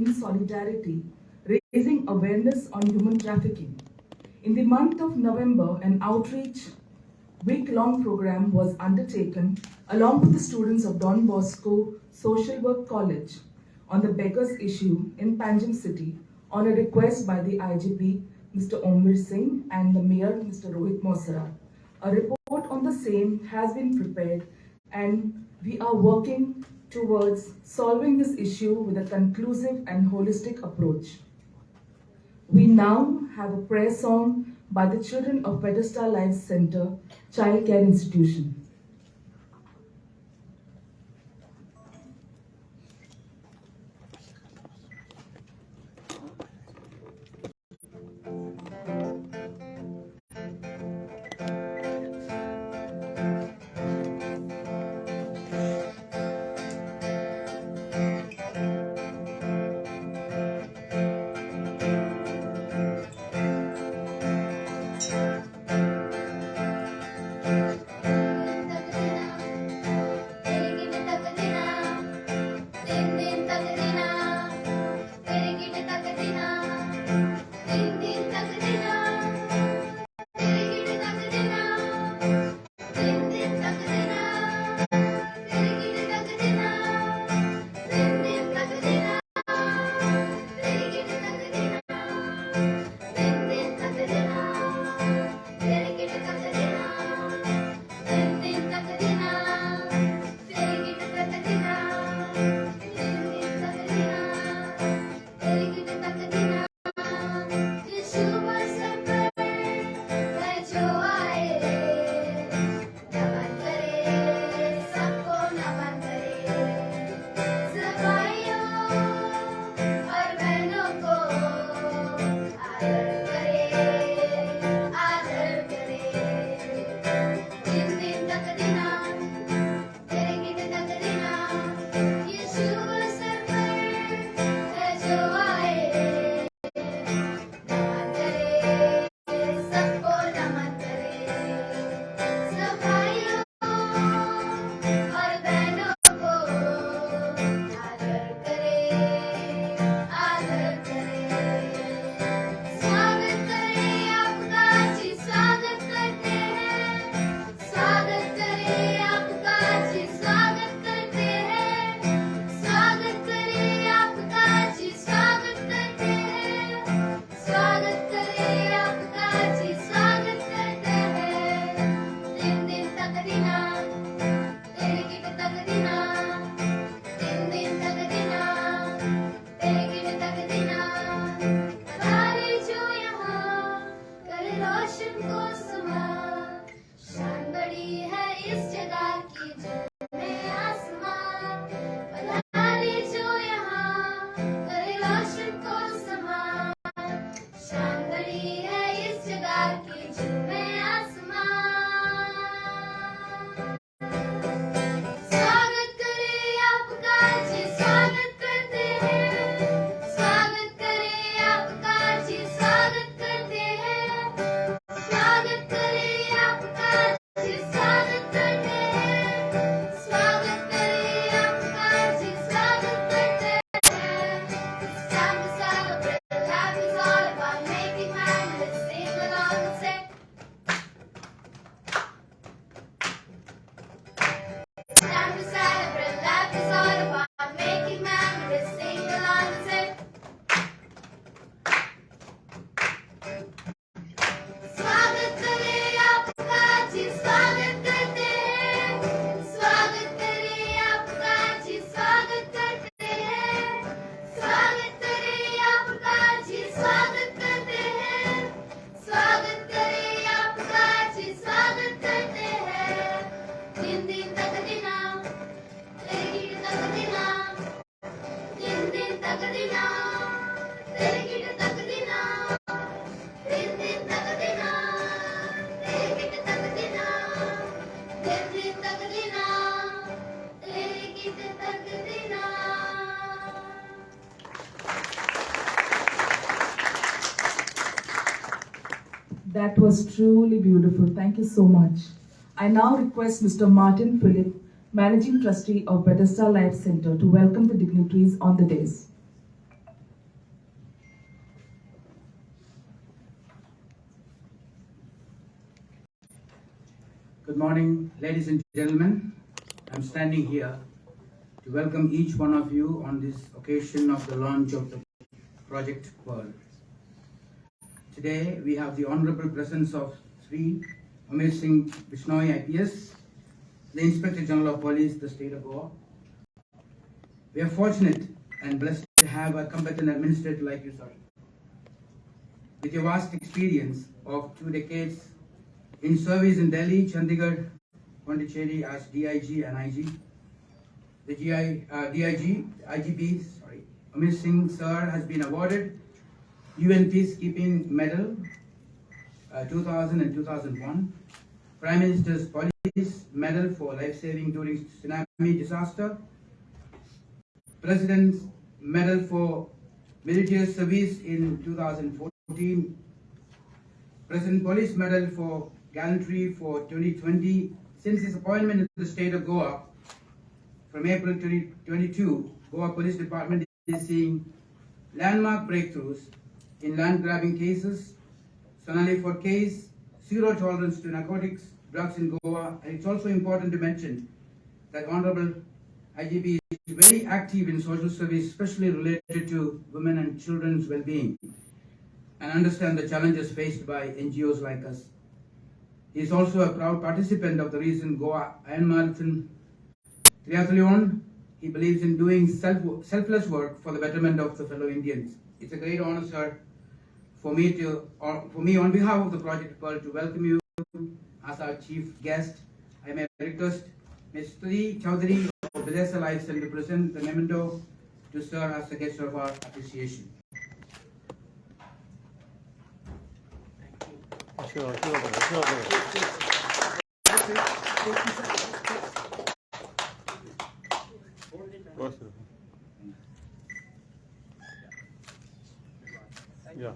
in solidarity, raising awareness on human trafficking. In the month of November, an outreach week-long program was undertaken along with the students of Don Bosco Social Work College on the beggars issue in Panjim City on a request by the IGP, Mr. Omvir Singh, and the Mayor, Mr. Rohit Mosara. A report on the same has been prepared and we are working towards solving this issue with a conclusive and holistic approach. We now have a prayer song by the children of Bethesda Life Center Child Care Institution. That was truly beautiful. Thank you so much. I now request Mr. Martin Phillip, Managing Trustee of Bethesda Life Center, to welcome the dignitaries on the dais. Good morning, ladies and gentlemen. I'm standing here to welcome each one of you on this occasion of the launch of the Project Pearl. Today, we have the honorable presence of Sri Amir Singh Bishnoi IPS, the Inspector General of Police, the State of Goa. We are fortunate and blessed to have a competent administrator like you, sir. With your vast experience of 2 decades in service in Delhi, Chandigarh, Pondicherry as DIG and IG, the IGP, Amir Singh sir has been awarded UN Peacekeeping Medal 2000 and 2001, Prime Minister's Police Medal for life-saving during tsunami disaster, President's Medal for military service in 2014, President Police Medal for gallantry for 2020. Since his appointment in the state of Goa from April 2022, Goa Police Department is seeing landmark breakthroughs in land grabbing cases, Sonali for case, zero tolerance to narcotics, drugs in Goa. And it's also important to mention that Honorable IGP is very active in social service, especially related to women and children's well-being, and understand the challenges faced by NGOs like us. He is also a proud participant of the recent Goa Iron Marathon Triathlon. He believes in doing selfless work for the betterment of the fellow Indians. It's a great honor, sir, for me on behalf of the Project Pearl to welcome you as our chief guest. I may request Ms. Tuti Chowdhury of Bethesda Life Center to present the memento to serve as the guest of our appreciation. Sure. Yeah.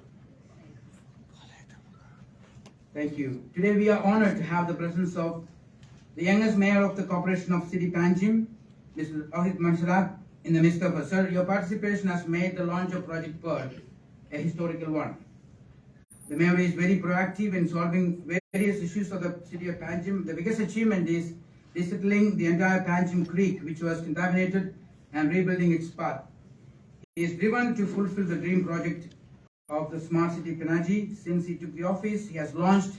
Thank you. Today we are honored to have the presence of the youngest mayor of the Corporation of City Panjim, Mr. Rohit Mansarat, in the midst of us. Sir, your participation has made the launch of Project Pearl a historical one. The mayor is very proactive in solving various issues of the city of Panjim. The biggest achievement is resettling the entire Panjim Creek, which was contaminated, and rebuilding its path. He is driven to fulfill the dream project of the Smart City Panaji. Since he took the office, he has launched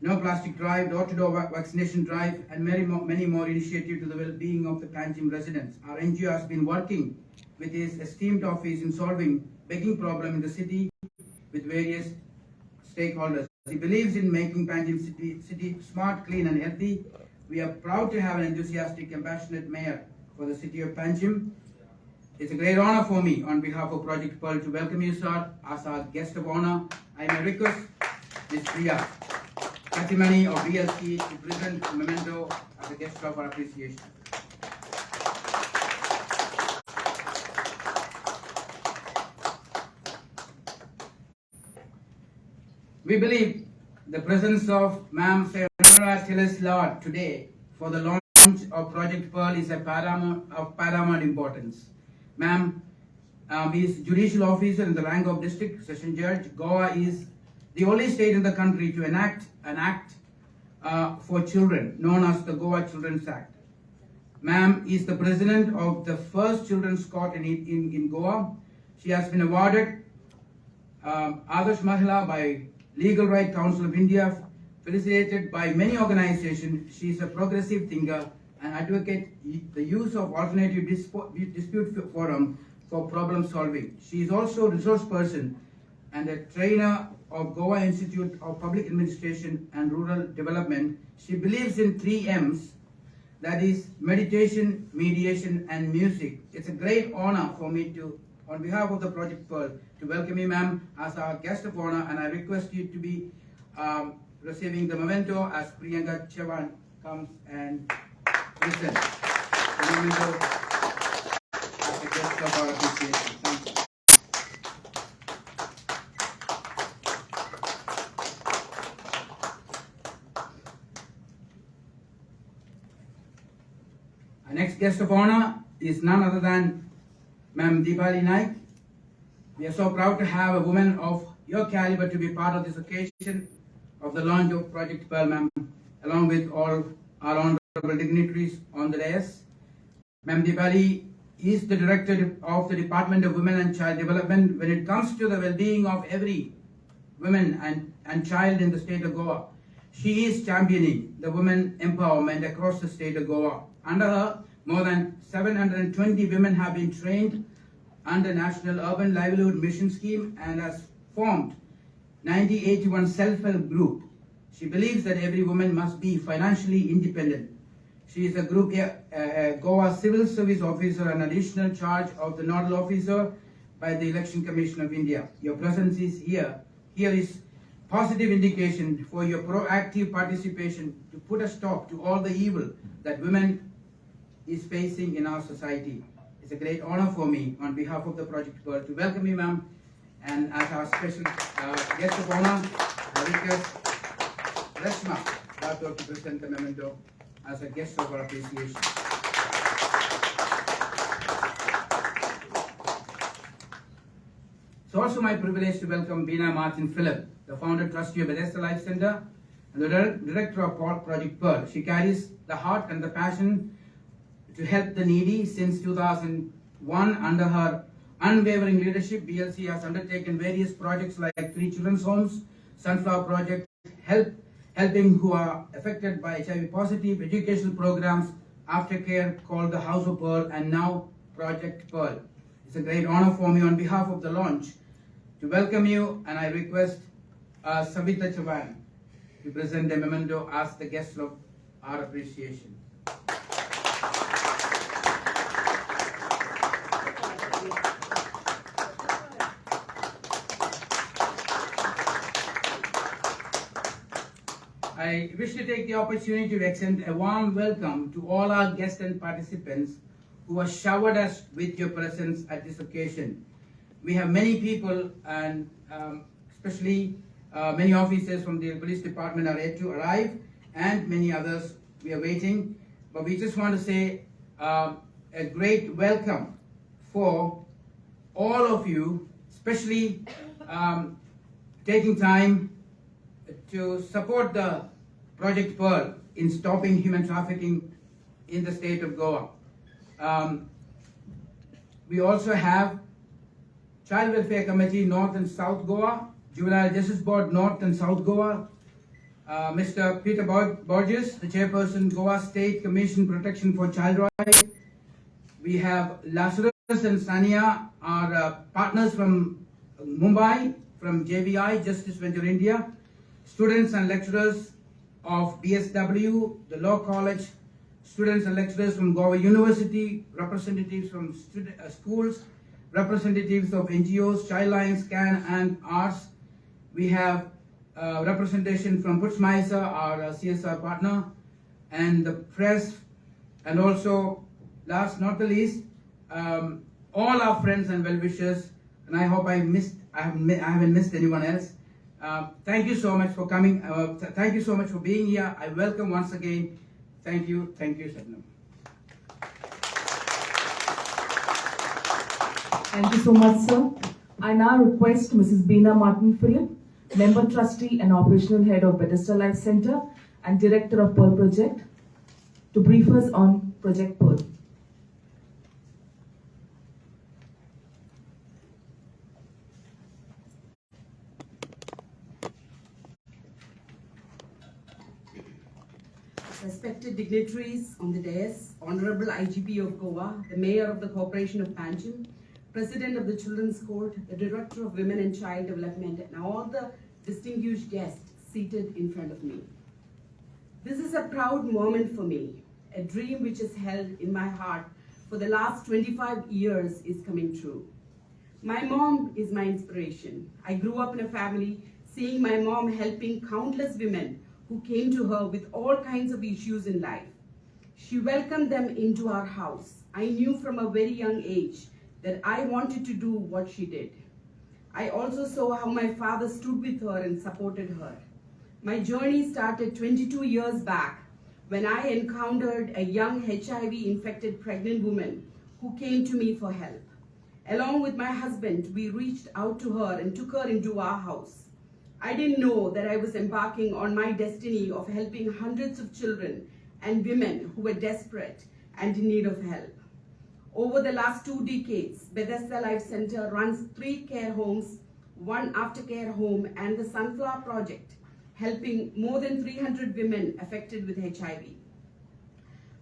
No Plastic Drive, door-to-door vaccination drive, and many more initiatives to the well-being of the Panjim residents. Our NGO has been working with his esteemed office in solving begging problem in the city with various stakeholders. He believes in making Panjim city smart, clean and healthy. We are proud to have an enthusiastic, compassionate mayor for the city of Panjim. It's a great honor for me on behalf of Project Pearl to welcome you, sir, as our guest of honor. I may request Ms. Priya Katimani of BLC to present the memento as a guest of our appreciation. We believe the presence of Ma'am Sarah Tillis-Lord today for the launch of Project Pearl is of paramount importance. Ma'am is judicial officer in the rank of district session judge. Goa is the only state in the country to enact an act for children known as the Goa Children's Act. Ma'am is the president of the first children's court in Goa. She has been awarded Adarsh Mahila by Legal Right Council of India, felicitated by many organizations. She is a progressive thinker and advocate the use of alternative dispute forum for problem solving. She is also a resource person and a trainer of Goa Institute of Public Administration and Rural Development. She believes in 3 M's, that is meditation, mediation and music. It's a great honor for me to, on behalf of the Project Pearl, to welcome you, ma'am, as our guest of honor, and I request you to be receiving the memento as Priyanka Chavan comes and presents the memento as a guest of our appreciation. Thank you. Our next guest of honor is none other than Ma'am Deepali Naik. We are so proud to have a woman of your caliber to be part of this occasion of the launch of Project Pearl, ma'am. along with all our honorable dignitaries on the dais. Ma'am Dipali is the Director of the Department of Women and Child Development. When it comes to the well-being of every woman and child in the state of Goa, she is championing the women empowerment across the state of Goa. Under her, more than 720 women have been trained under National Urban Livelihood Mission Scheme and has formed 9081 self-help group. She believes that every woman must be financially independent. She is a Group Goa Civil Service Officer and additional charge of the Nodal Officer by the Election Commission of India. Your presence is here. Here is positive indication for your proactive participation to put a stop to all the evil that women is facing in our society. It's a great honor for me on behalf of the Project Pearl to welcome you, ma'am, and as our special guest of honor, I request Reshma Rathore to present the memento as a guest of our appreciation. It's also my privilege to welcome Beena Martin Phillip, the founder trustee of Bethesda Life Center and the director of Project Pearl. She carries the heart and the passion to help the needy. Since 2001, under her unwavering leadership, BLC has undertaken various projects like 3 children's homes, Sunflower Project, helping who are affected by HIV positive, educational programs, aftercare called the House of Pearl, and now Project Pearl. It's a great honor for me on behalf of the launch to welcome you, and I request Savita Chavan to present the memento as the guest of our appreciation. I wish to take the opportunity to extend a warm welcome to all our guests and participants who have showered us with your presence at this occasion. We have many people, and especially many officers from the police department are yet to arrive, and many others we are waiting. But we just want to say a great welcome for all of you, especially taking time to support the Project Pearl in stopping human trafficking in the state of Goa. We also have Child Welfare Committee North and South Goa, Juvenile Justice Board North and South Goa, Mr. Peter Borges, the chairperson, Goa State Commission Protection for Child Rights. We have Lazarus and Sania, our partners from Mumbai, from JVI, Justice Venture India, students and lecturers of BSW, the Law College, students and lecturers from Goa University, representatives from schools, representatives of NGOs, Child Lines, CAN, and Arts. We have representation from Putzmeiser, our CSR partner, and the press, and also, last not the least, all our friends and well-wishers, and I hope I haven't missed anyone else. Thank you so much for coming. Thank you so much for being here. I welcome once again. Thank you, Satnam. Thank you so much, sir. I now request Mrs. Beena Martin Phillip, Member Trustee and Operational Head of Bethesda Life Center and Director of Pearl Project, to brief us on Project Pearl. Respected dignitaries on the dais, Honorable IGP of Goa, the Mayor of the Corporation of Panjim, President of the Children's Court, the Director of Women and Child Development, and all the distinguished guests seated in front of me. This is a proud moment for me. A dream which is held in my heart for the last 25 years is coming true. My mom is my inspiration. I grew up in a family seeing my mom helping countless women who came to her with all kinds of issues in life. She welcomed them into our house. I knew from a very young age that I wanted to do what she did. I also saw how my father stood with her and supported her. My journey started 22 years back when I encountered a young HIV-infected pregnant woman who came to me for help. Along with my husband, we reached out to her and took her into our house. I didn't know that I was embarking on my destiny of helping hundreds of children and women who were desperate and in need of help. Over the last 2 decades, Bethesda Life Center runs 3 care homes, 1 aftercare home, and the Sunflower Project, helping more than 300 women affected with HIV.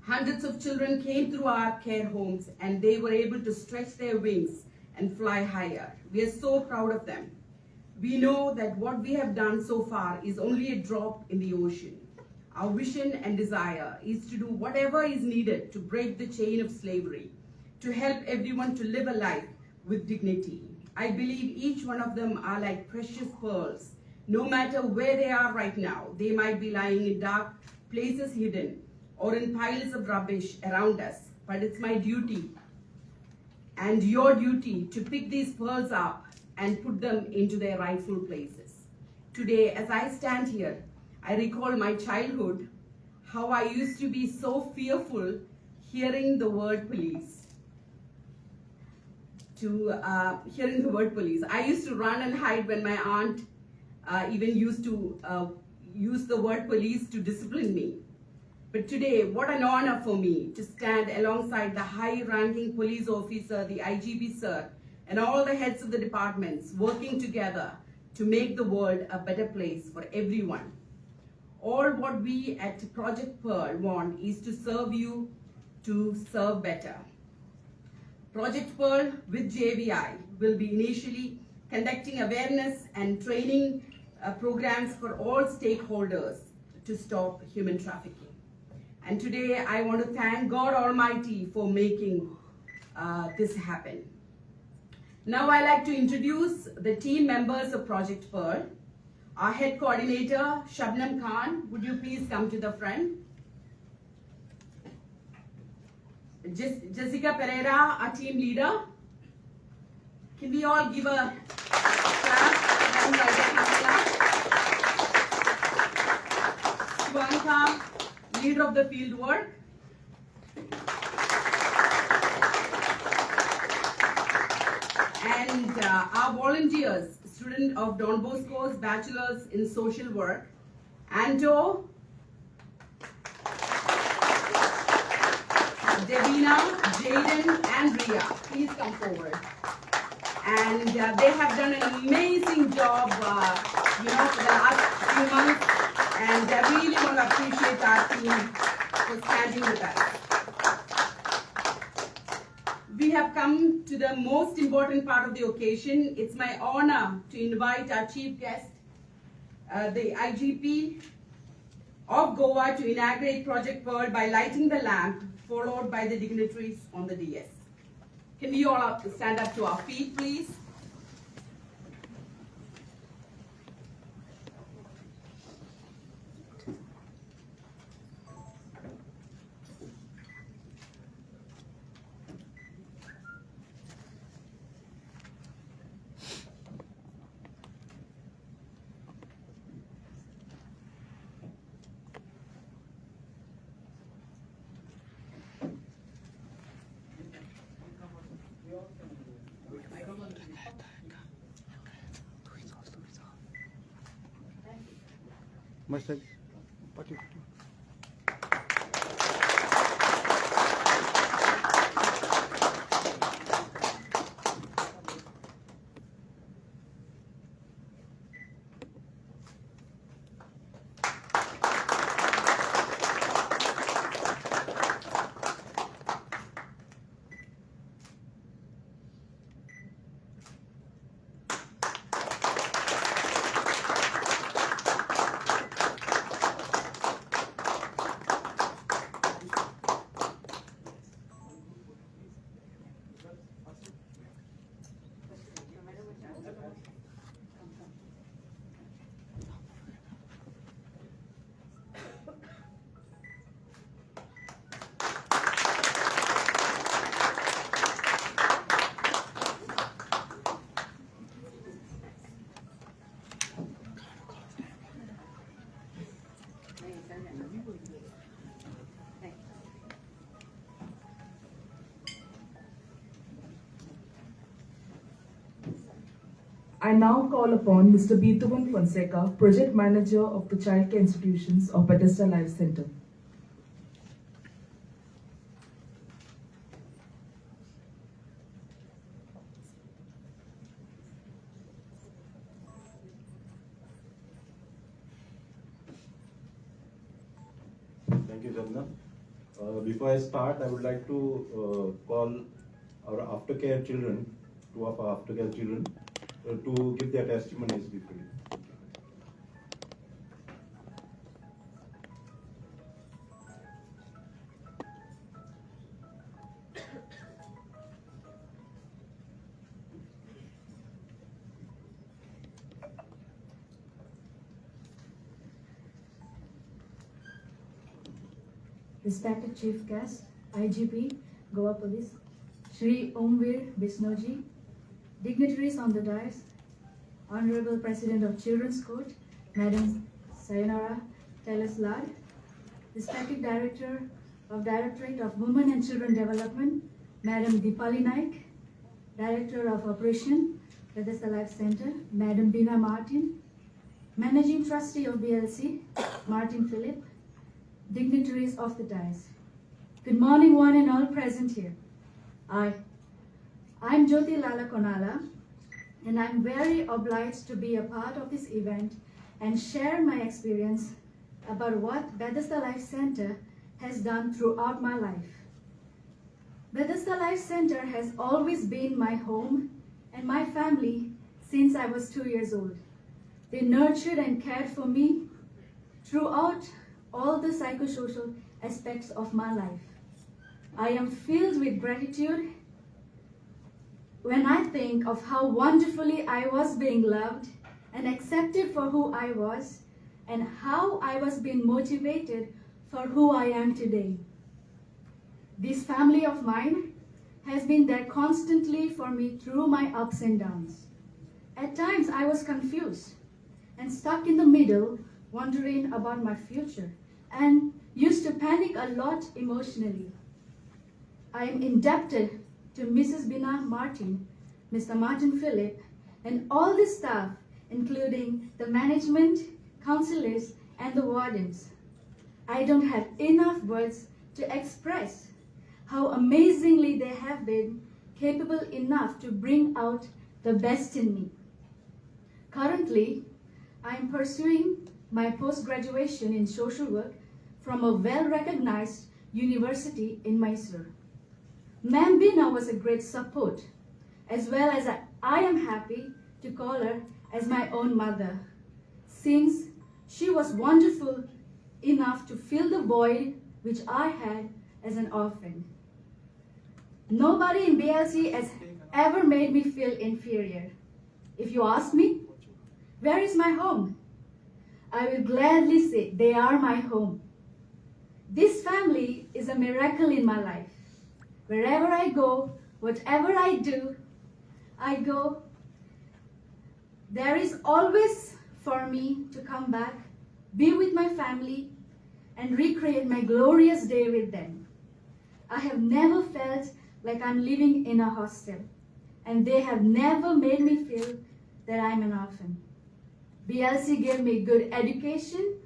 Hundreds of children came through our care homes and they were able to stretch their wings and fly higher. We are so proud of them. We know that what we have done so far is only a drop in the ocean. Our vision and desire is to do whatever is needed to break the chain of slavery, to help everyone to live a life with dignity. I believe each one of them are like precious pearls. No matter where they are right now, they might be lying in dark places hidden or in piles of rubbish around us, but it's my duty and your duty to pick these pearls up and put them into their rightful places. Today, as I stand here, I recall my childhood, how I used to be so fearful hearing the word police. Hearing the word police. I used to run and hide when my aunt even used to use the word police to discipline me. But today, what an honor for me to stand alongside the high-ranking police officer, the IGP sir, and all the heads of the departments working together to make the world a better place for everyone. All what we at Project Pearl want is to serve you, to serve better. Project Pearl with JVI will be initially conducting awareness and training programs for all stakeholders to stop human trafficking. And today I want to thank God Almighty for making this happen. Now I'd like to introduce the team members of Project Pearl. Our head coordinator, Shabnam Khan, would you please come to the front? Jessica Pereira, our team leader. Can we all give a clap? Swanka, leader of the field work. And our volunteers, student of Don Bosco's Bachelor's in Social Work, Anto, Devina, Jaden, and Ria. Please come forward. And they have done an amazing job, for the last few months. And I really want to appreciate our team for standing with us. We have come to the most important part of the occasion. It's my honor to invite our chief guest, the IGP of Goa, to inaugurate Project Pearl by lighting the lamp, followed by the dignitaries on the DS. Can we all stand up to our feet, please? Message. I now call upon Mr. Beethoven Fonseca, Project Manager of the Childcare Institutions of Bethesda Life Center. Thank you, Janna. Before I start, I would like to call our aftercare children, two of our aftercare children, to give their testimonies briefly. Respected Chief Guest, IGP, Goa Police, Shri Omveer Bisnoji, dignitaries on the dais, Honorable President of Children's Court, Madam Sayonara Teles-Lad, respected Director of Directorate of Women and Children Development, Madam Dipali Naik, Director of Operation, Bethesda Life Center, Madam Bina Martin, Managing Trustee of BLC, Martin Philip, dignitaries of the dais. Good morning, one and all present here. I'm Jyoti Lala Konala, and I'm very obliged to be a part of this event and share my experience about what Bethesda Life Center has done throughout my life. Bethesda Life Center has always been my home and my family since I was 2 years old. They nurtured and cared for me throughout all the psychosocial aspects of my life. I am filled with gratitude when I think of how wonderfully I was being loved and accepted for who I was, and how I was being motivated for who I am today. This family of mine has been there constantly for me through my ups and downs. At times I was confused and stuck in the middle, wondering about my future, and used to panic a lot emotionally. I am indebted to Mrs. Bina Martin, Mr. Martin Philip, and all the staff, including the management, counselors, and the wardens. I don't have enough words to express how amazingly they have been capable enough to bring out the best in me. Currently, I am pursuing my post-graduation in social work from a well-recognized university in Mysore. Ma'am Bina was a great support, as well as I am happy to call her as my own mother, since she was wonderful enough to fill the void which I had as an orphan. Nobody in BLC has ever made me feel inferior. If you ask me, where is my home? I will gladly say they are my home. This family is a miracle in my life. Wherever I go, whatever I do, there is always for me to come back, be with my family, and recreate my glorious day with them. I have never felt like I'm living in a hostel, and they have never made me feel that I'm an orphan. BLC gave me good education.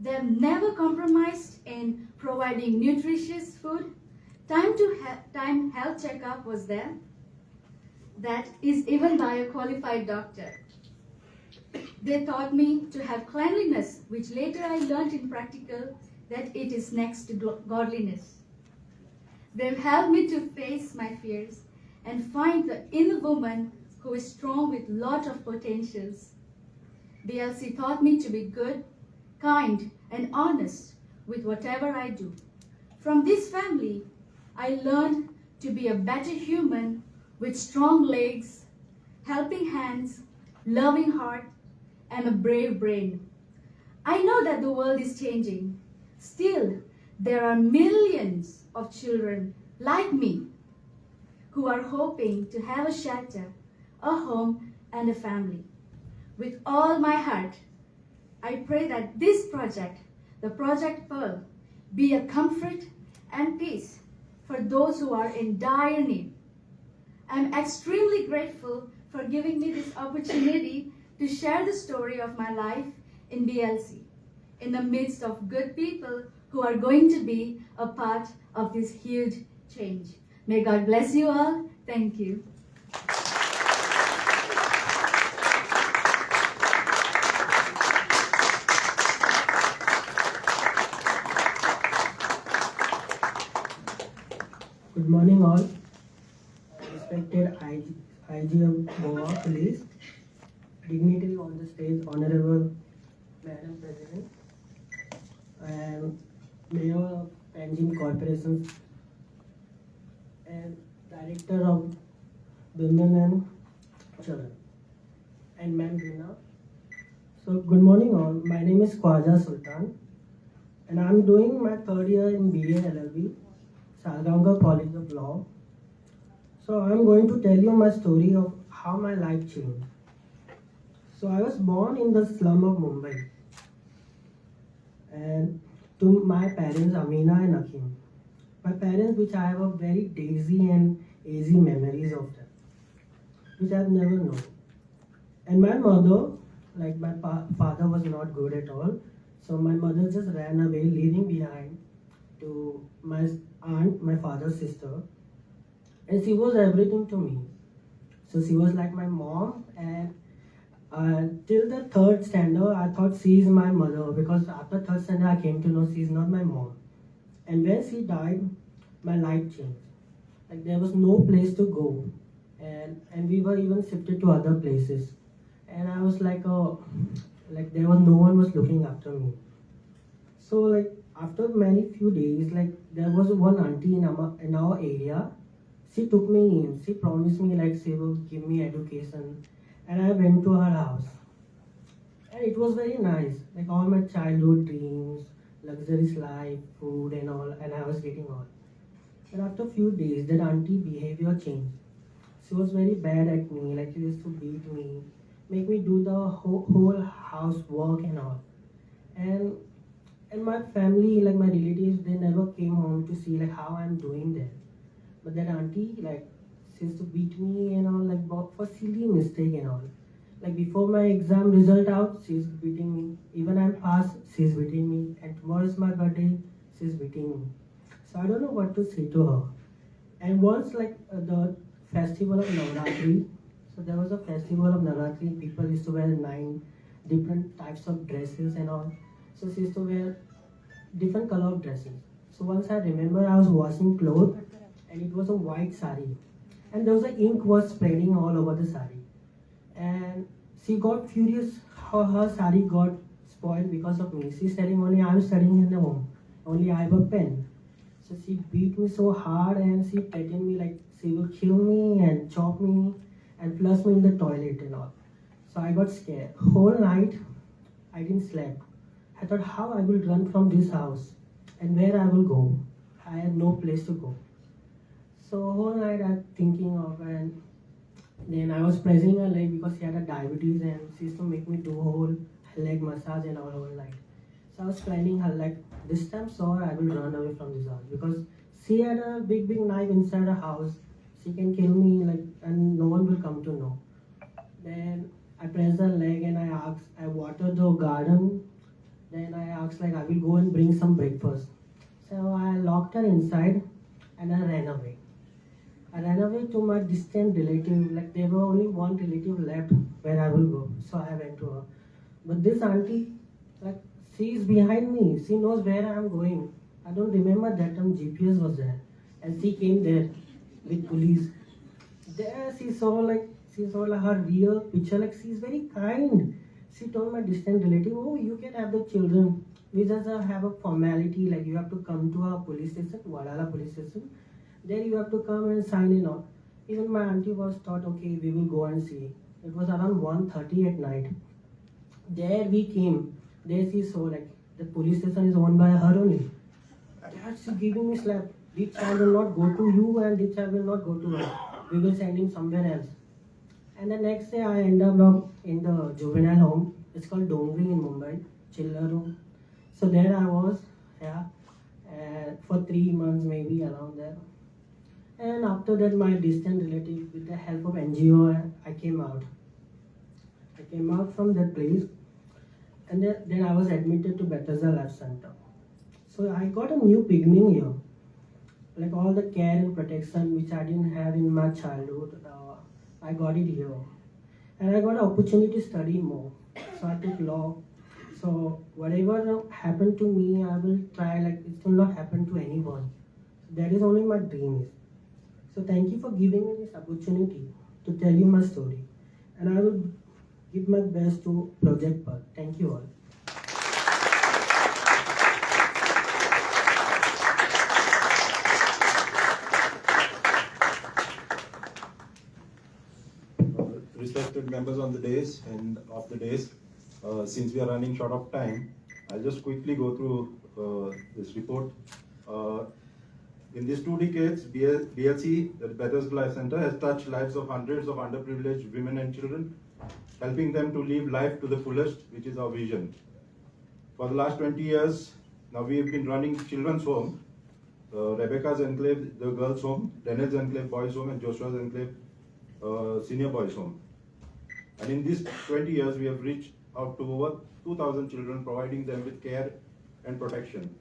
They have never compromised in providing nutritious food. Time health checkup was there. That is even by a qualified doctor. They taught me to have cleanliness, which later I learned in practical that it is next to godliness. They've helped me to face my fears and find the inner woman who is strong with lot of potentials. BLC taught me to be good, kind, and honest with whatever I do. From this family, I learned to be a better human with strong legs, helping hands, loving heart, and a brave brain. I know that the world is changing. Still, there are millions of children like me who are hoping to have a shelter, a home, and a family. With all my heart, I pray that this project, the Project Pearl, be a comfort and peace for those who are in dire need. I'm extremely grateful for giving me this opportunity to share the story of my life in BLC, in the midst of good people who are going to be a part of this huge change. May God bless you all. Thank you. Good morning all. Respected IG of Goa Police, dignitary on the stage, Honorable Madam President, I am Mayor of Panjim Corporation and Director of Women and Children, and Ma'am Dina. So good morning all. My name is Khwaja Sultan and I am doing my third year in BA LLB, Salganga College of Law. So I'm going to tell you my story of how my life changed. So I was born in the slum of Mumbai, and to my parents Amina and Akim. My parents, which I have a very daisy and easy memories of them, which I've never known. And my mother, like my father was not good at all. So my mother just ran away, leaving behind to my aunt, my father's sister, and she was everything to me. So she was like my mom, and till the third standard, I thought she is my mother, because after third standard, I came to know she is not my mom. And when she died, my life changed. Like there was no place to go, and we were even shifted to other places. And I was like, there was no one was looking after me. So like after many few days, like there was one auntie in our area. She took me in. She promised me like she will give me education, and I went to her house. And it was very nice. Like all my childhood dreams, luxurious life, food and all, and I was getting all. And after a few days, that auntie behavior changed. She was very bad at me. Like she used to beat me, make me do the whole housework and all. And my family, like my relatives, they never came home to see like how I'm doing there. But that auntie, like, she used to beat me and all, like for silly mistake and all. Like before my exam result out, she's beating me. Even I'm passed, she's beating me. And tomorrow is my birthday, she's beating me. So I don't know what to say to her. And once like the festival of Navratri, so there was a festival of Navratri, people used to wear 9 different types of dresses and all. So she used to wear different color of dresses. So once I remember I was washing clothes and it was a white sari. And there was a ink was spreading all over the sari. And she got furious how her sari got spoiled because of me. She's telling only I'm studying in the home. Only I have a pen. So she beat me so hard and she threatened me like she will kill me and chop me and flush me in the toilet and all. So I got scared. Whole night I didn't sleep. I thought how I will run from this house and where I will go. I had no place to go. So whole night I was thinking of, and then I was pressing her leg because she had a diabetes and she used to make me do whole leg massage and all whole night. So I was planning her like this time sure I will run away from this house because she had a big knife inside her house. She can kill me like and no one will come to know. Then I pressed her leg and I watered the garden. Then I asked like I will go and bring some breakfast. So I locked her inside and I ran away. I ran away to my distant relative, like there were only one relative left where I will go. So I went to her. But this auntie, like she is behind me. She knows where I am going. I don't remember that time GPS was there. And she came there with police. There she saw like her real picture, like she is very kind. She told my distant relative, oh, you can have the children. We just have a formality, like you have to come to our police station, Wadala police station. There you have to come and sign in on. Even my auntie was thought, okay, we will go and see. It was around 1:30 at night. There we came. There she saw like the police station is owned by her only. That's giving me slap. This child will not go to you and this child will not go to her. We will send him somewhere else. And the next day I end up in the juvenile home. It's called Dongri in Mumbai, chiller room. So there I was, yeah, for 3 months maybe around there. And after that, my distant relative, with the help of NGO, I came out. I came out from that place, and then I was admitted to Bethesda Life Center. So I got a new beginning here. Like all the care and protection which I didn't have in my childhood, I got it here. And I got an opportunity to study more. So I took law. So whatever happened to me, I will try like it will not happen to anyone. So that is only my dream is. So thank you for giving me this opportunity to tell you my story. And I will give my best to Project Pearl. Thank you all. Respected members on the days and of the days, since we are running short of time, I'll just quickly go through this report. In these 2 decades, BLC, the Bethesda Life Center, has touched lives of hundreds of underprivileged women and children, helping them to live life to the fullest, which is our vision. For the last 20 years, now we have been running children's home, Rebecca's Enclave, the girls' home, Daniel's Enclave, boys' home, and Joshua's Enclave, senior boys' home. And in these 20 years, we have reached out to over 2,000 children, providing them with care and protection.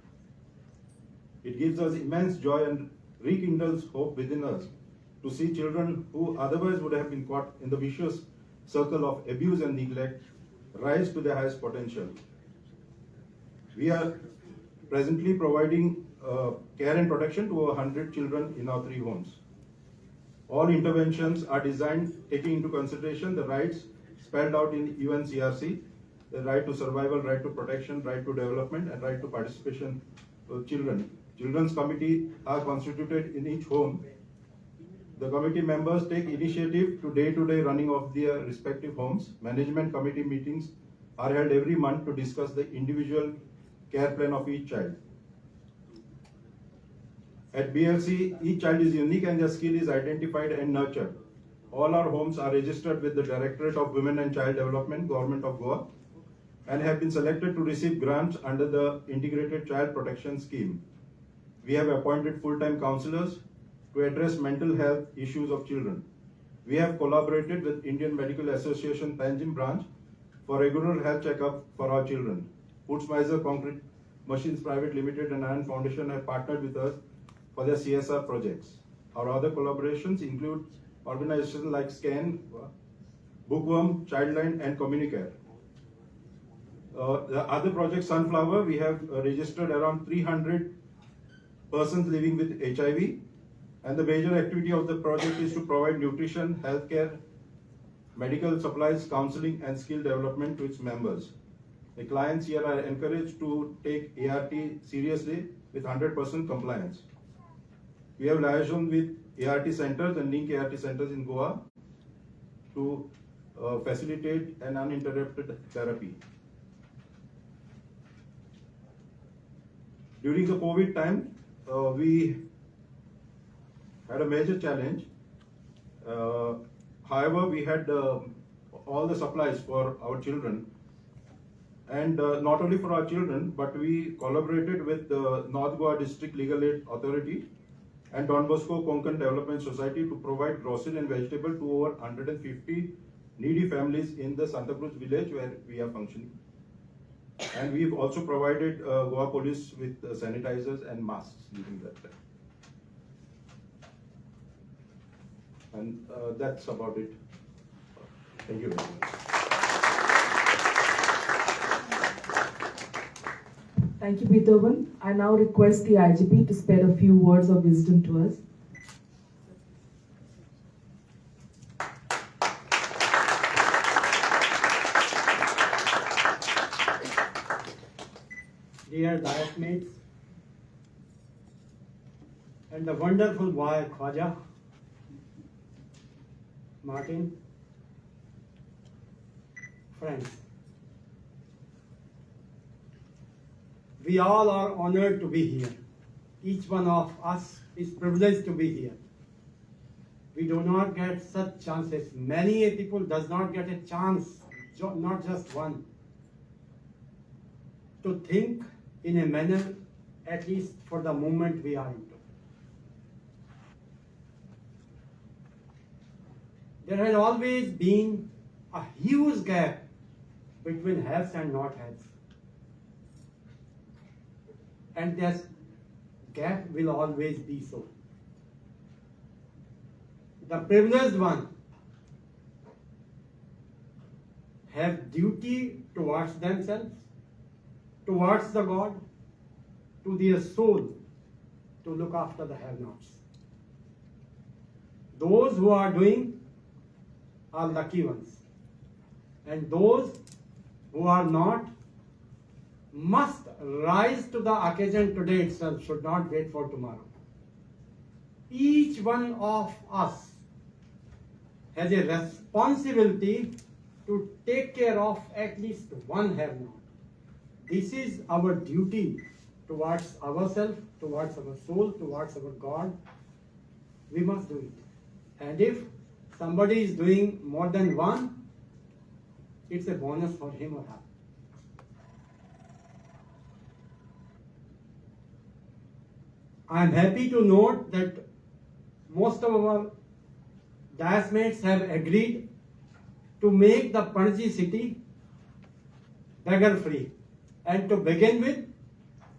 It gives us immense joy and rekindles hope within us to see children who otherwise would have been caught in the vicious circle of abuse and neglect rise to their highest potential. We are presently providing care and protection to over 100 children in our 3 homes. All interventions are designed taking into consideration the rights spelled out in UNCRC, the right to survival, right to protection, right to development, and right to participation of children. Children's committee are constituted in each home. The committee members take initiative to day-to-day running of their respective homes. Management committee meetings are held every month to discuss the individual care plan of each child. At BLC, each child is unique and their skill is identified and nurtured. All our homes are registered with the Directorate of Women and Child Development, Government of Goa, and have been selected to receive grants under the Integrated Child Protection Scheme. We have appointed full-time counselors to address mental health issues of children. We have collaborated with Indian Medical Association Panjim branch for regular health checkup for our children. Putzmeiser Concrete Machines Private Limited and Iron Foundation have partnered with us for their CSR projects. Our other collaborations include organizations like SCAN, Bookworm, Childline, and Communicare. The other project, Sunflower, we have registered around 300 persons living with HIV, and the major activity of the project is to provide nutrition, healthcare, medical supplies, counseling, and skill development to its members. The clients here are encouraged to take ART seriously with 100% compliance. We have liaison with ART centers and link ART centers in Goa to facilitate an uninterrupted therapy. During the COVID time, we had a major challenge. However, we had all the supplies for our children, and not only for our children, but we collaborated with the North Goa District Legal Aid Authority and Don Bosco Konkan Development Society to provide grocery and vegetable to over 150 needy families in the Santa Cruz village where we are functioning. And we've also provided Goa Police with sanitizers and masks during that time. And that's about it. Thank you very much. Thank you, Beethoven. I now request the IGP to spare a few words of wisdom to us. Dear diet mates, and the wonderful boy Khwaja, Martin, friends, we all are honored to be here. Each one of us is privileged to be here. We do not get such chances. Many people does not get a chance, not just one, to think in a manner, at least for the moment we are into. there has always been a huge gap between haves and not haves. And this gap will always be so. The privileged one have duty towards themselves, towards the God, to their soul, to look after the have-nots. Those who are doing are lucky ones, and those who are not must rise to the occasion today itself, should not wait for tomorrow. Each one of us has a responsibility to take care of at least one have-not. This is our duty towards ourselves, towards our soul, towards our God. We must do it. And if somebody is doing more than one, it's a bonus for him or her. I am happy to note that most of our classmates have agreed to make the Panaji city beggar free. And to begin with,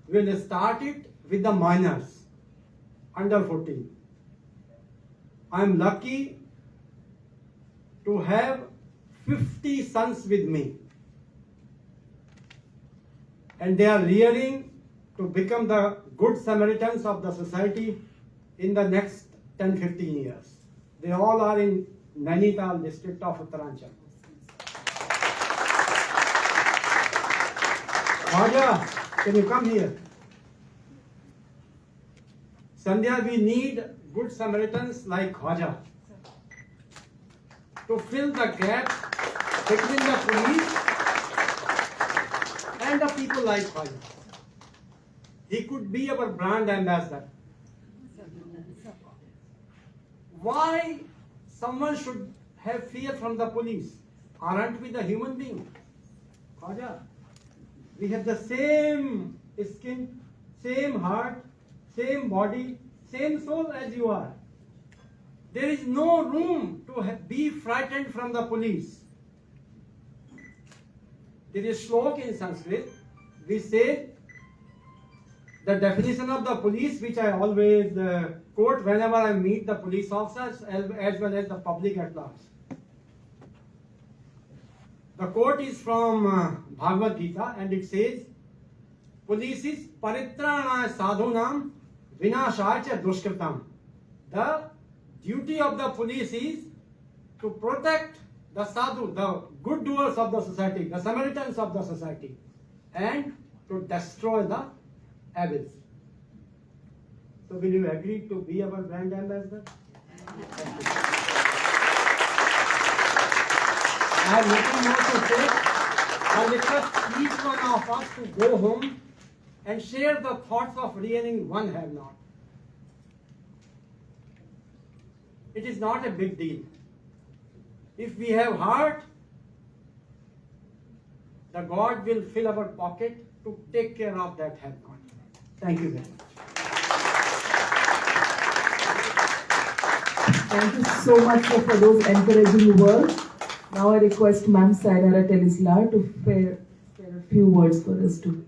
we'll start it with the minors under 14. I am lucky to have 50 sons with me, and they are rearing to become the good Samaritans of the society in the next 10-15 years. They all are in Nainital district of Uttaranchal. Khwaja, can you come here? Sandhya, we need good Samaritans like Khwaja to fill the gap between the police and the people like Khwaja. He could be our brand ambassador. Why someone should have fear from the police? Aren't we the human being? Khwaja, we have the same skin, same heart, same body, same soul as you are. There is no room to be frightened from the police. There is shlok in Sanskrit. We say the definition of the police, which I always quote whenever I meet the police officers as well as the public at large. The quote is from Bhagavad Gita, and it says, police is paritranaya sadhunam vinashaya cha dushkritam. The duty of the police is to protect the sadhu, the good doers of the society, the Samaritans of the society, and to destroy the evils. So will you agree to be our brand ambassador? Thank you. I have nothing more to say. I request each one of us to go home and share the thoughts of rearing one have-not. It is not a big deal. If we have heart, the God will fill our pocket to take care of that have-not. Thank you very much. Thank you so much sir, for those encouraging words. Now I request Ma'am Sainara Telislar to share a few words for us too.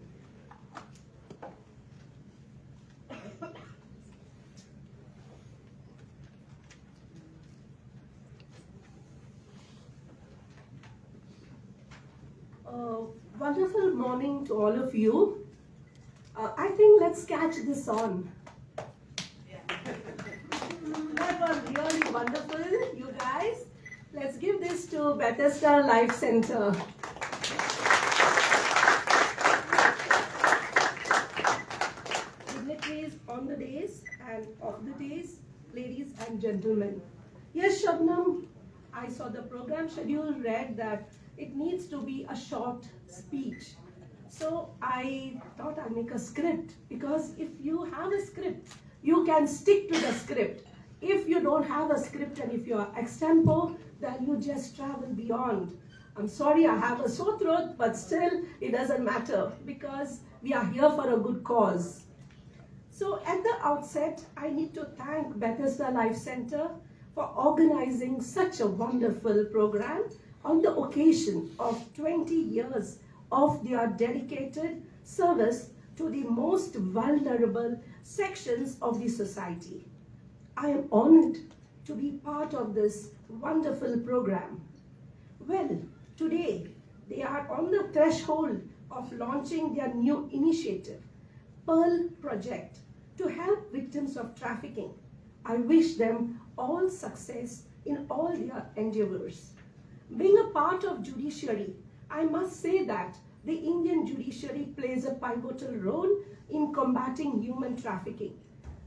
Wonderful morning to all of you. I think let's catch this on. That was really wonderful, you guys. Let's give this to Bethesda Life Center. Dignitaries on the days and off the days, ladies and gentlemen. Yes, Shabnam, I saw the program schedule read that it needs to be a short speech. So I thought I'd make a script, because if you have a script, you can stick to the script. If you don't have a script and if you are extempo, then you just travel beyond. I'm sorry I have a sore throat, but still it doesn't matter, because we are here for a good cause. So at the outset, I need to thank Bethesda Life Center for organizing such a wonderful program on the occasion of 20 years of their dedicated service to the most vulnerable sections of the society. I am honored to be part of this wonderful program. Well, today they are on the threshold of launching their new initiative, Pearl Project, to help victims of trafficking. I wish them all success in all their endeavors. Being a part of judiciary, I must say that the Indian judiciary plays a pivotal role in combating human trafficking.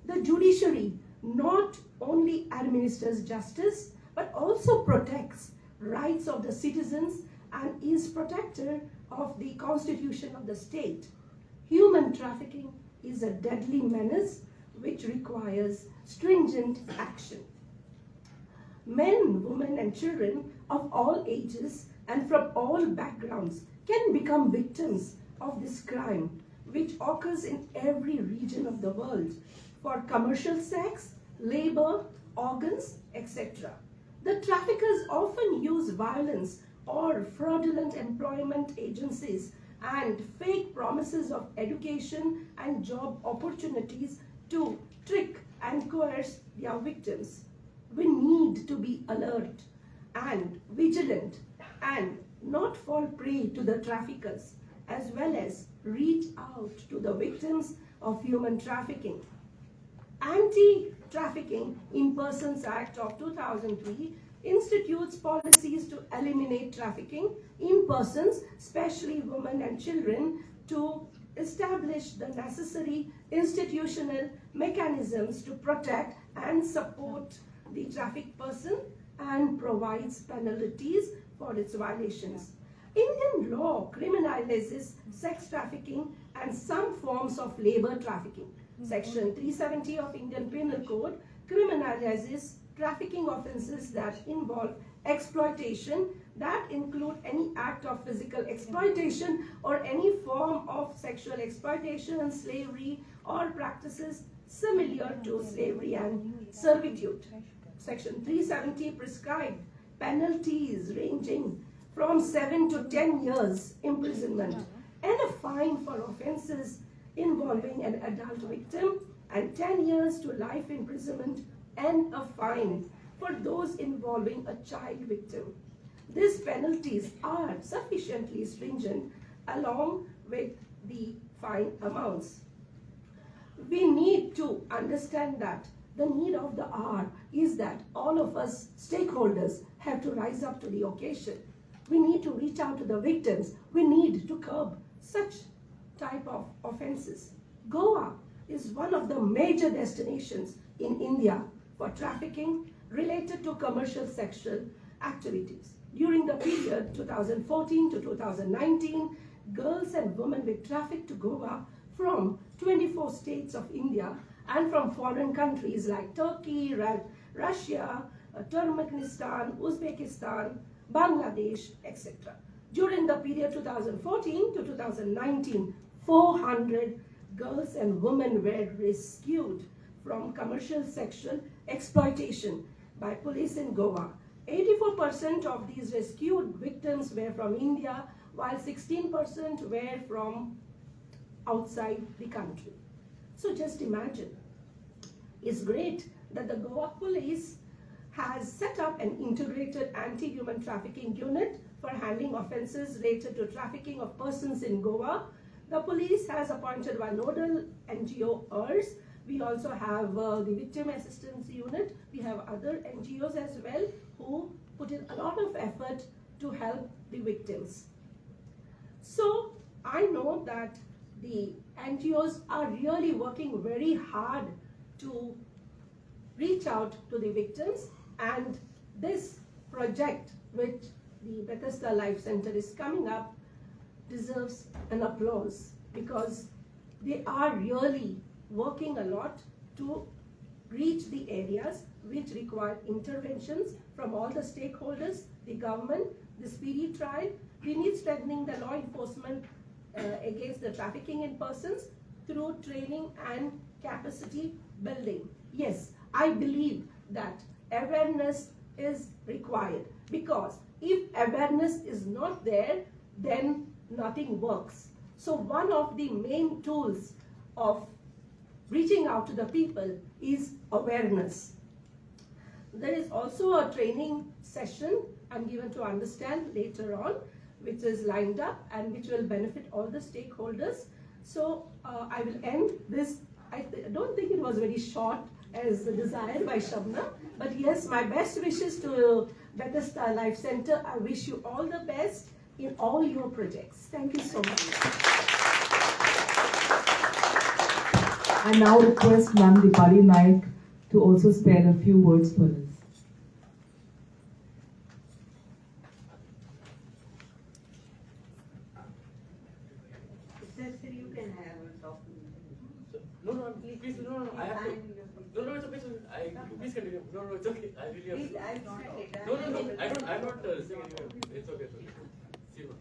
The judiciary not only administers justice, but also protects rights of the citizens and is protector of the constitution of the state. Human trafficking is a deadly menace which requires stringent action. Men, women, and children of all ages and from all backgrounds can become victims of this crime, which occurs in every region of the world for commercial sex, labor, organs, etc. The traffickers often use violence or fraudulent employment agencies and fake promises of education and job opportunities to trick and coerce their victims. We need to be alert and vigilant and not fall prey to the traffickers, as well as reach out to the victims of human trafficking. Anti-Trafficking in Persons Act of 2003 institutes policies to eliminate trafficking in persons, especially women and children, to establish the necessary institutional mechanisms to protect and support the trafficked person and provides penalties for its violations. Indian law criminalizes sex trafficking and some forms of labor trafficking. Section 370 of Indian Penal Code criminalizes trafficking offenses that involve exploitation, that include any act of physical exploitation or any form of sexual exploitation, slavery, or practices similar to slavery and servitude. Section 370 prescribed penalties ranging from 7 to 10 years imprisonment and a fine for offenses involving an adult victim and 10 years to life imprisonment and a fine for those involving a child victim. These penalties are sufficiently stringent along with the fine amounts. We need to understand that the need of the hour is that all of us stakeholders have to rise up to the occasion. We need to reach out to the victims. We need to curb such type of offenses. Goa is one of the major destinations in India for trafficking related to commercial sexual activities. During the period 2014 to 2019, girls and women were trafficked to Goa from 24 states of India and from foreign countries like Turkey, Russia, Turkmenistan, Uzbekistan, Bangladesh, etc. During the period 2014 to 2019, 400 girls and women were rescued from commercial sexual exploitation by police in Goa. 84% of these rescued victims were from India, while 16% were from outside the country. So just imagine, it's great that the Goa police has set up an integrated anti-human trafficking unit for handling offenses related to trafficking of persons in Goa. The police has appointed one nodal NGOs. We also have the Victim Assistance Unit. We have other NGOs as well who put in a lot of effort to help the victims. So I know that the NGOs are really working very hard to reach out to the victims, and this project which the Bethesda Life Center is coming up deserves an applause because they are really working a lot to reach the areas which require interventions from all the stakeholders, the government, the speedy trial. We need strengthening the law enforcement against the trafficking in persons through training and capacity building. Yes, I believe that awareness is required, because if awareness is not there, then nothing works. So one of the main tools of reaching out to the people is awareness. There is also a training session I'm given to understand later on, which is lined up and which will benefit all the stakeholders. So I will end this. I don't think it was very short as desired by Shabna, but yes, my best wishes to Bethesda Life Center. I wish you all the best in all your projects. Thank you so much. I now request Ma'am Dipali Naik to also spare a few words for us. Sir, you can have a talk. No, please, no, I have to. No, it's okay. Please continue. No, it's okay. I really have Please, to. I don't. No, I'm not saying anything. It's okay. See you.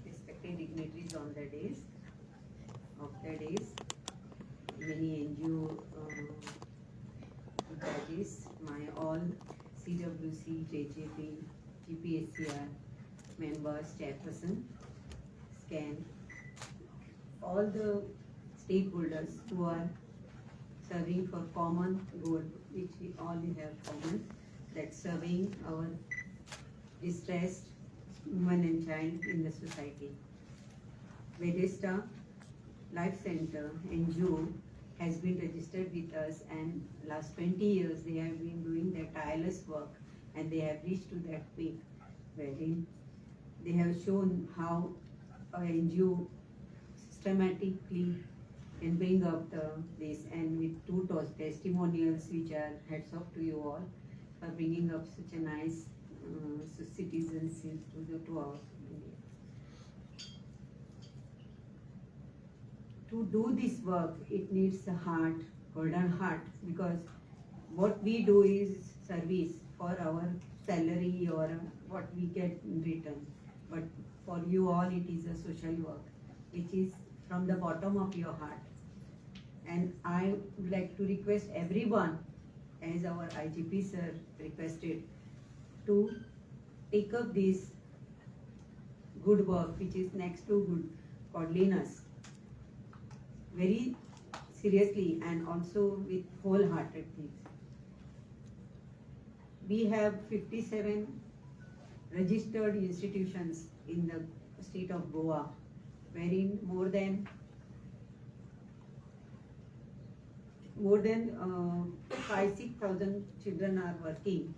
Respected dignitaries on the days, many NGO judges, my all CWC, JJP, GPSCR members, chairperson, SCAN, all the stakeholders who are serving for common goal, which we all have common, that serving our distressed women and child in the society. Bethesda Life Center, NGO, has been registered with us, and last 20 years they have been doing their tireless work, and they have reached to that peak wherein they have shown how a NGO systematically can bring up this, and with two testimonials which are hats off to you all for bringing up such a nice citizens to our India. To do this work, it needs a heart, golden heart, because what we do is service for our salary or what we get in return. But for you all, it is a social work, which is from the bottom of your heart. And I would like to request everyone, as our IGP sir requested, to take up this good work, which is next to good godliness, very seriously and also with wholeheartedly. We have 57 registered institutions in the state of Goa, wherein more than 5,000-6,000 children are working,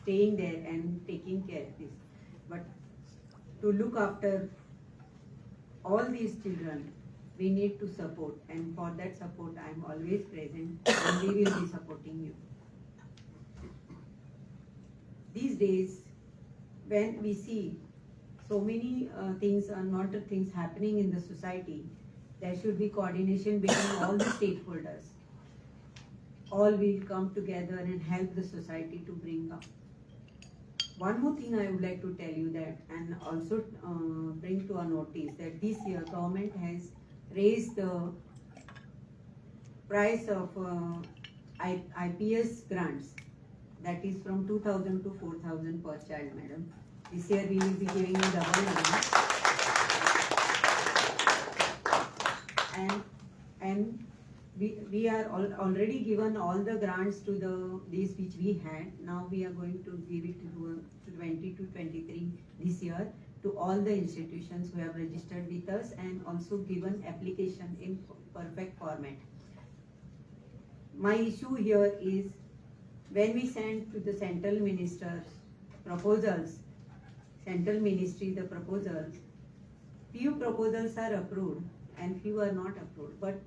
staying there and taking care of this. But to look after all these children, we need to support, and for that support I am always present, and we will be supporting you. These days, when we see so many things are not the things happening in the society, there should be coordination between all the stakeholders. All will come together and help the society to bring up. One more thing I would like to tell you that, and also bring to our notice, that this year government has raised the price of IPS grants, that is from 2,000 to 4,000 per child, madam. This year we will be giving you double amount. And we are already given all the grants to these which we had. Now we are going to give it to 20 to 23 this year to all the institutions who have registered with us, and also given application in perfect format. My issue here is, when we send to the central ministers proposals, central ministry the proposals, few proposals are approved and few are not approved. But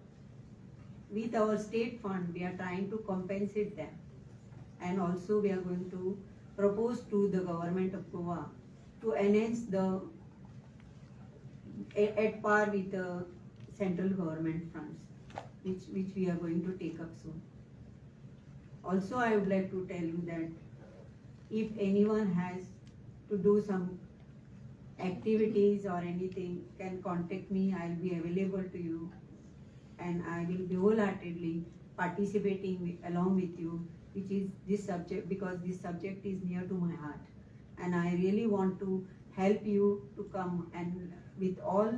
with our state fund, we are trying to compensate them, and also we are going to propose to the government of Goa to enhance at par with the central government funds, which we are going to take up soon. Also, I would like to tell you that if anyone has to do some activities or anything, can contact me. I'll be available to you, and I will be wholeheartedly participating along with you, which is this subject, because this subject is near to my heart, and I really want to help you to come, and with all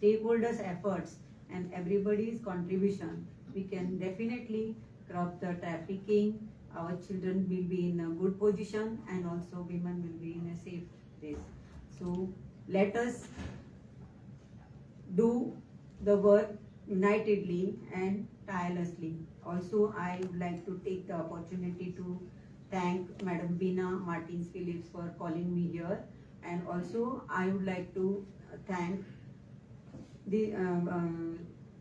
stakeholders' efforts and everybody's contribution, we can definitely curb the trafficking. Our children will be in a good position, and also women will be in a safe place. So let us do the work unitedly and tirelessly. Also, I would like to take the opportunity to thank Madam Bina Martins Phillips for calling me here, and also I would like to thank the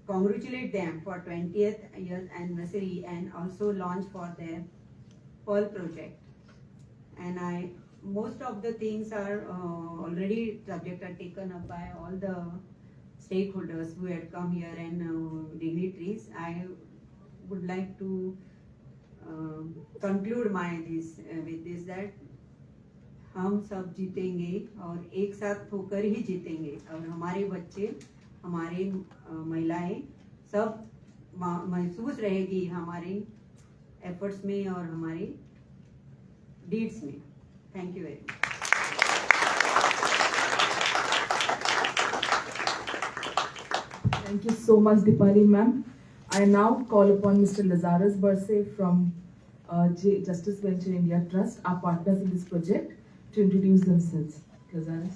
congratulate them for 20th year anniversary, and also launch for their Pearl project. And most of the things are already subject are taken up by all the stakeholders who had come here, and dignitaries. I would like to conclude my this with this, that हम सब जीतेंगे और एक साथ होकर ही जीतेंगे, और हमारे बच्चे, हमारे महिलाएं सब महसूस रहेगी हमारे एफर्ट्स में और हमारे डीड्स में. Thank you very much. Thank you so much, Dipali ma'am. I now call upon Mr. Lazarus Burse from Justice Venture India Trust, our partners in this project, to introduce themselves. Lazarus.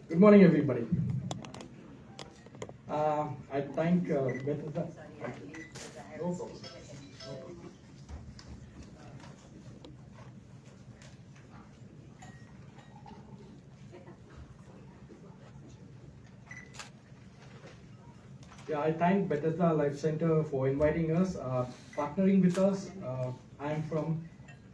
Good morning, everybody. I thank Bethesda. No problem. Yeah, I thank Bethesda Life Center for inviting us, partnering with us. I am from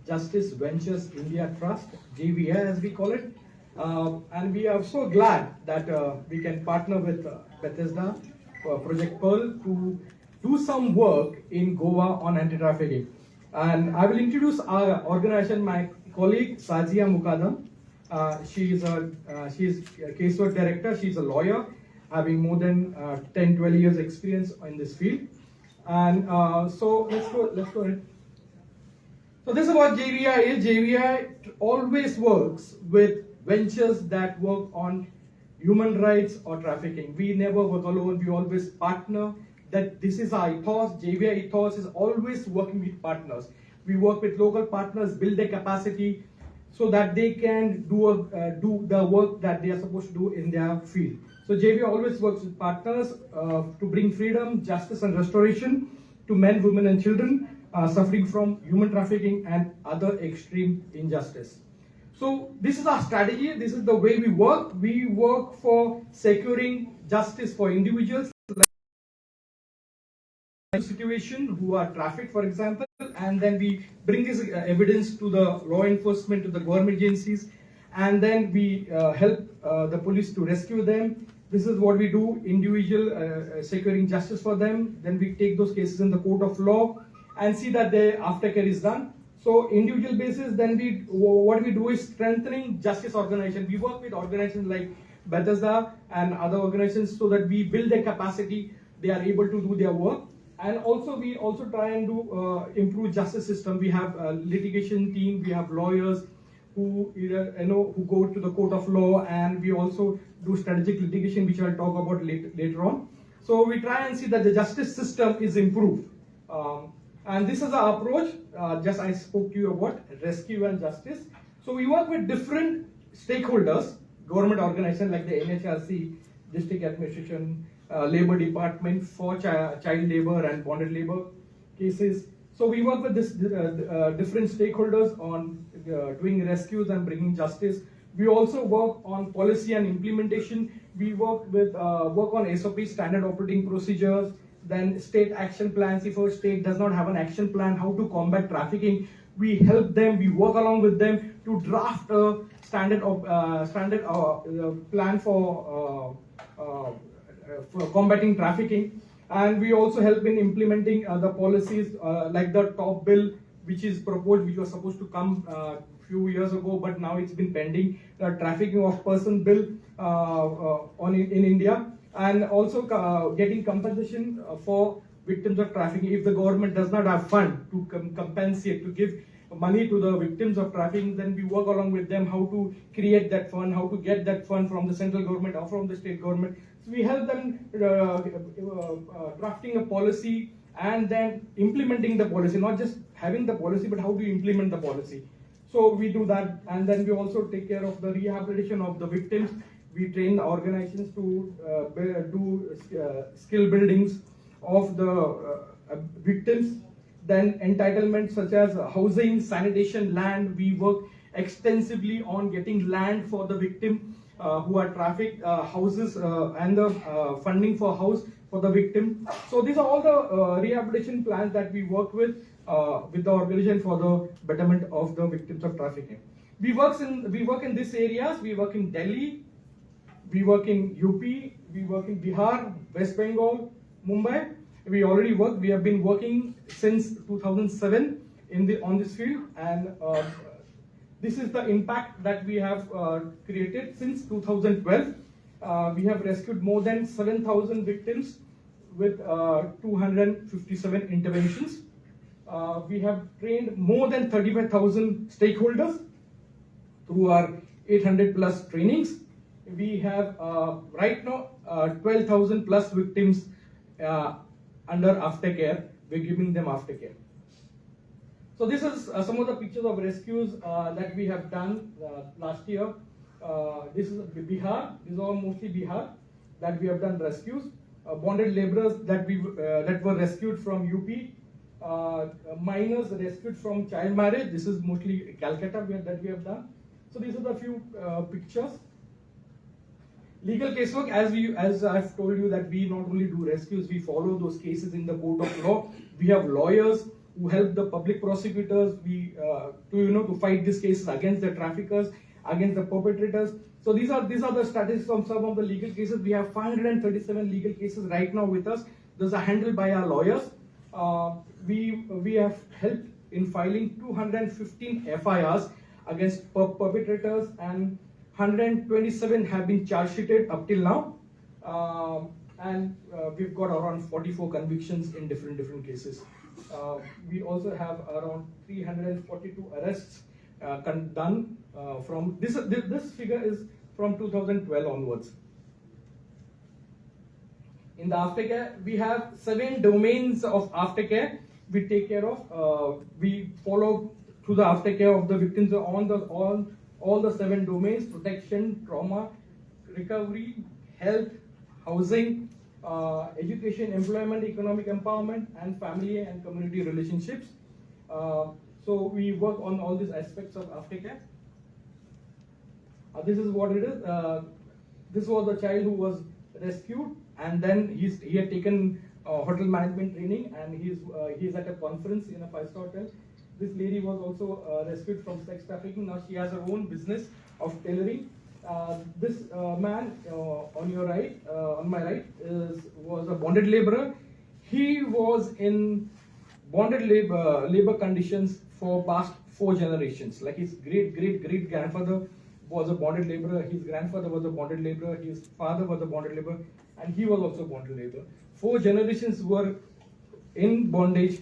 Justice Ventures India Trust, JVI as we call it. And we are so glad that we can partner with Bethesda for Project Pearl to do some work in Goa on anti-trafficking. And I will introduce our organization, my colleague Sajia Mukadam. She is a casework director. She's a lawyer, having more than 10-12 years experience in this field. And so let's go ahead. So this is what JVI is. JVI always works with ventures that work on human rights or trafficking. We never work alone. We always partner. That this is our ethos. JVI ethos is always working with partners. We work with local partners, build their capacity so that they can do the work that they are supposed to do in their field. So JVI always works with partners to bring freedom, justice, and restoration to men, women, and children suffering from human trafficking and other extreme injustice. So this is our strategy. This is the way we work. We work for securing justice for individuals like situation who are trafficked, for example, and then we bring this evidence to the law enforcement, to the government agencies, and then we help the police to rescue them. This is what we do, individual securing justice for them. Then we take those cases in the court of law and see that the aftercare is done. So individual basis, then what we do is strengthening justice organization. We work with organizations like Bethesda and other organizations so that we build their capacity, they are able to do their work. And also we also try and do improve justice system. We have a litigation team, we have lawyers who who go to the court of law, and we also do strategic litigation, which I'll talk about later on. So we try and see that the justice system is improved. And this is our approach, just I spoke to you about rescue and justice. So we work with different stakeholders, government organizations like the NHRC, district administration, labor department for child labor and bonded labor cases. So we work with this different stakeholders on doing rescues and bringing justice. We also work on policy and implementation. We work on SOP, standard operating procedures, then state action plans. If a state does not have an action plan how to combat trafficking, we help them, we work along with them to draft a standard plan for combating trafficking. And we also help in implementing the policies like the top bill which is proposed, which was supposed to come few years ago, but now it's been pending, the trafficking of person bill in India, and also getting compensation for victims of trafficking. If the government does not have fund to compensate, to give money to the victims of trafficking, then we work along with them how to create that fund, how to get that fund from the central government or from the state government. So we help them drafting a policy and then implementing the policy, not just having the policy, but how to implement the policy. So we do that, and then we also take care of the rehabilitation of the victims. We train the organizations to do skill buildings of the victims. Then entitlements such as housing, sanitation, land. We work extensively on getting land for the victim who are trafficked, houses, and the funding for house for the victim. So these are all the rehabilitation plans that we work with the organization for the betterment of the victims of trafficking. We work in these areas. We work in Delhi, we work in UP, we work in Bihar, West Bengal, Mumbai. We already work. We have been working since 2007 on this field, and this is the impact that we have created since 2012. We have rescued more than 7,000 victims with 257 interventions. We have trained more than 35,000 stakeholders through our 800 plus trainings. We have right now 12,000 plus victims under aftercare. We're giving them aftercare. So this is some of the pictures of rescues that we have done last year. This is Bihar. These are mostly Bihar that we have done rescues. Bonded laborers that were rescued from UP. Minors rescued from child marriage. This is mostly Calcutta that we have done. So these are the few pictures. Legal casework, as I've told you, that we not only do rescues, we follow those cases in the court of law. We have lawyers who help the public prosecutors to fight these cases against the traffickers, against the perpetrators. So these are the statistics on some of the legal cases. We have 537 legal cases right now with us. Those are handled by our lawyers. We have helped in filing 215 FIRs against perpetrators, and 127 have been charge sheeted up till now, and we've got around 44 convictions in different cases. We also have around 342 arrests done from this. This figure is from 2012 onwards. In the aftercare, we have 7 domains of aftercare we take care of. We follow through the aftercare of the victims on all the 7 domains: protection, trauma, recovery, health, housing, education, employment, economic empowerment, and family and community relationships. So we work on all these aspects of aftercare. This is what it is. This was the child who was rescued, and then he had taken hotel management training, and he's at a conference in a 5-star hotel. This lady was also rescued from sex trafficking. Now she has her own business of tailoring. This man on your right, on my right, was a bonded laborer. He was in bonded labor conditions for past 4 generations. Like his great grandfather was a bonded laborer. His grandfather was a bonded laborer. His father was a bonded laborer, and he was also a bonded laborer. 4 generations were in bondage